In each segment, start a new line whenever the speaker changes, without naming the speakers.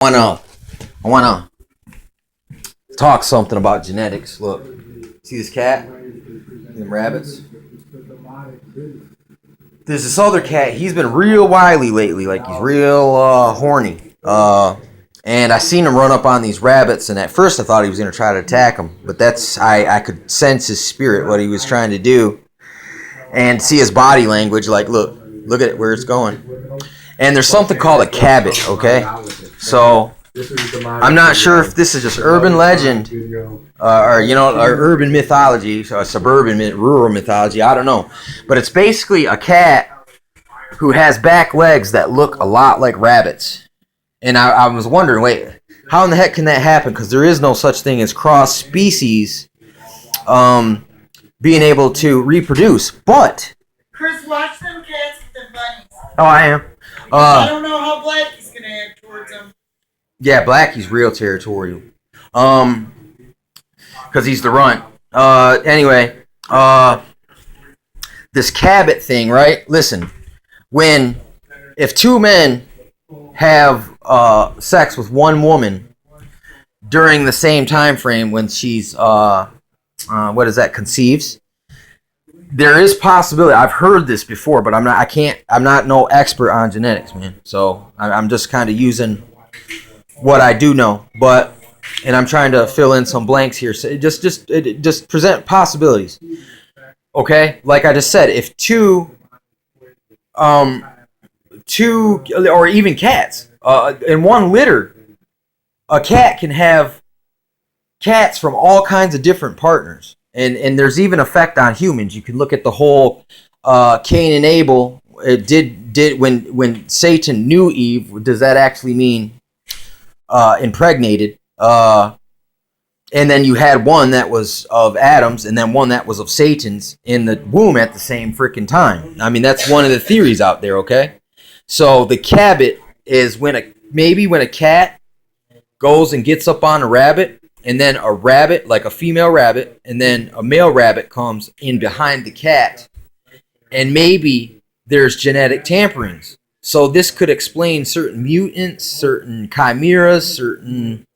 I wanna talk something about genetics. Look, see this cat? Them rabbits? There's this other cat. He's been real wily lately. Like, he's real horny. And I seen him run up on these rabbits, and at first I thought he was going to try to attack them. But I could sense his spirit, what he was trying to do, and see his body language. Like, look at it, where it's going. And there's something called a cabbit, okay? So I'm not sure if this is just urban legend or urban mythology, so suburban, rural mythology. I don't know. But it's basically a cat who has back legs that look a lot like rabbits. And I was wondering, wait, how in the heck can that happen? Because there is no such thing as cross species being able to reproduce. But
Chris, watch them cats with the bunnies.
Oh, I am.
I don't know how Blackie's gonna act towards them.
Yeah, Blackie's real territorial. Because he's the runt. Anyway, this cabbit thing, right? Listen, if two men have sex with one woman during the same time frame when she's conceives, there is possibility. I've heard this before, but I'm not no expert on genetics, man. So I'm just kind of using what I do know, and I'm trying to fill in some blanks here. So just present possibilities. Okay, like I just said, if two or even cats in one litter, a cat can have cats from all kinds of different partners, and there's even effect on humans. You can look at the whole Cain and Abel. It did when Satan knew Eve. Does that actually mean impregnated? And then you had one that was of Adam's, and then one that was of Satan's in the womb at the same freaking time. I mean, that's one of the theories out there. Okay, so the cabbit is when a cat goes and gets up on a rabbit, and then a rabbit, like a female rabbit, and then a male rabbit comes in behind the cat, and maybe there's genetic tamperings. So this could explain certain mutants, certain chimeras, certain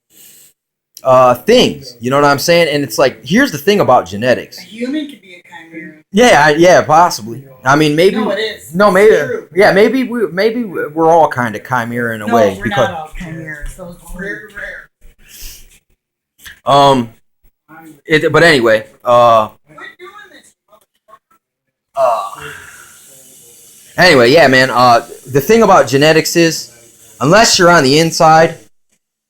things. You know what I'm saying? And it's like, here's the thing about genetics.
A human could be a chimera.
Yeah, possibly. I mean, maybe.
No, it is.
No, maybe.
It's true.
Yeah, maybe we're all kind of chimera in a way.
We're not all chimeras. Those are very rare.
But anyway,
Quit doing this.
Anyway, yeah, man. The thing about genetics is, unless you're on the inside,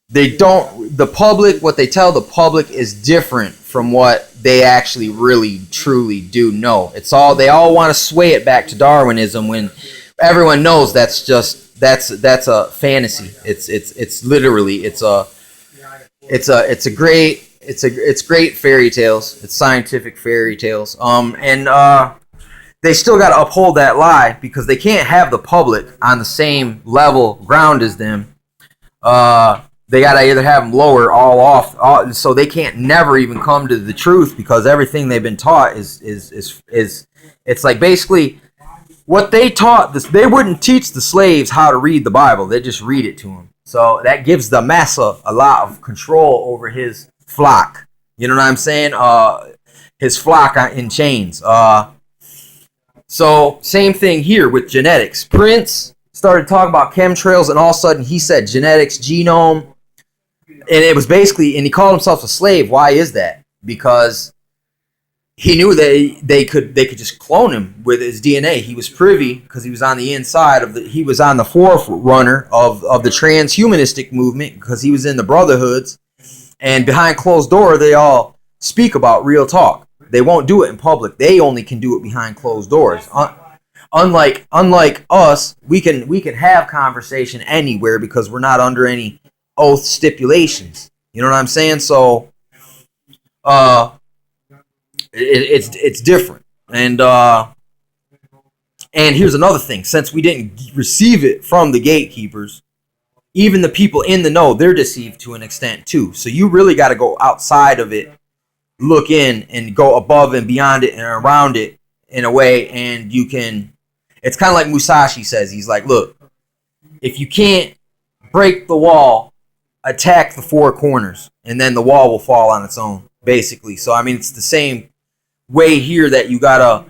what they tell the public is different from what they actually really truly do know. They all want to sway it back to Darwinism when everyone knows that's a fantasy. It's literally great fairy tales. It's scientific fairy tales. They still got to uphold that lie because they can't have the public on the same level ground as them. They got to either have them lower all off, so they can't never even come to the truth because everything they've been taught is it's like basically what they taught. They wouldn't teach the slaves how to read the Bible. They just read it to them. So that gives the massa a lot of control over his flock. You know what I'm saying? His flock in chains. So same thing here with genetics. Prince started talking about chemtrails, and all of a sudden he said genetics, genome, and it was basically, and he called himself a slave. Why is that? Because he knew that they could just clone him with his DNA. He was privy because he was on the inside he was on the forerunner of the transhumanistic movement because he was in the brotherhoods, and behind closed door they all speak about real talk. They won't do it in public. They only can do it behind closed doors. Unlike us, we can have conversation anywhere because we're not under any oath stipulations. You know what I'm saying? So, it's different. And here's another thing: since we didn't receive it from the gatekeepers, even the people in the know, they're deceived to an extent too. So you really got to go outside of it, look in, and go above and beyond it and around it in a way, and you can. It's kind of like Musashi says. He's like, look, if you can't break the wall, attack the four corners, and then the wall will fall on its own, basically. So I mean, it's the same way here that you gotta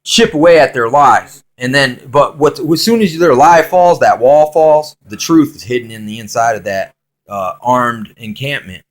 chip away at their lives, and then as soon as their lie falls, that wall falls. The truth is hidden in the inside of that armed encampment,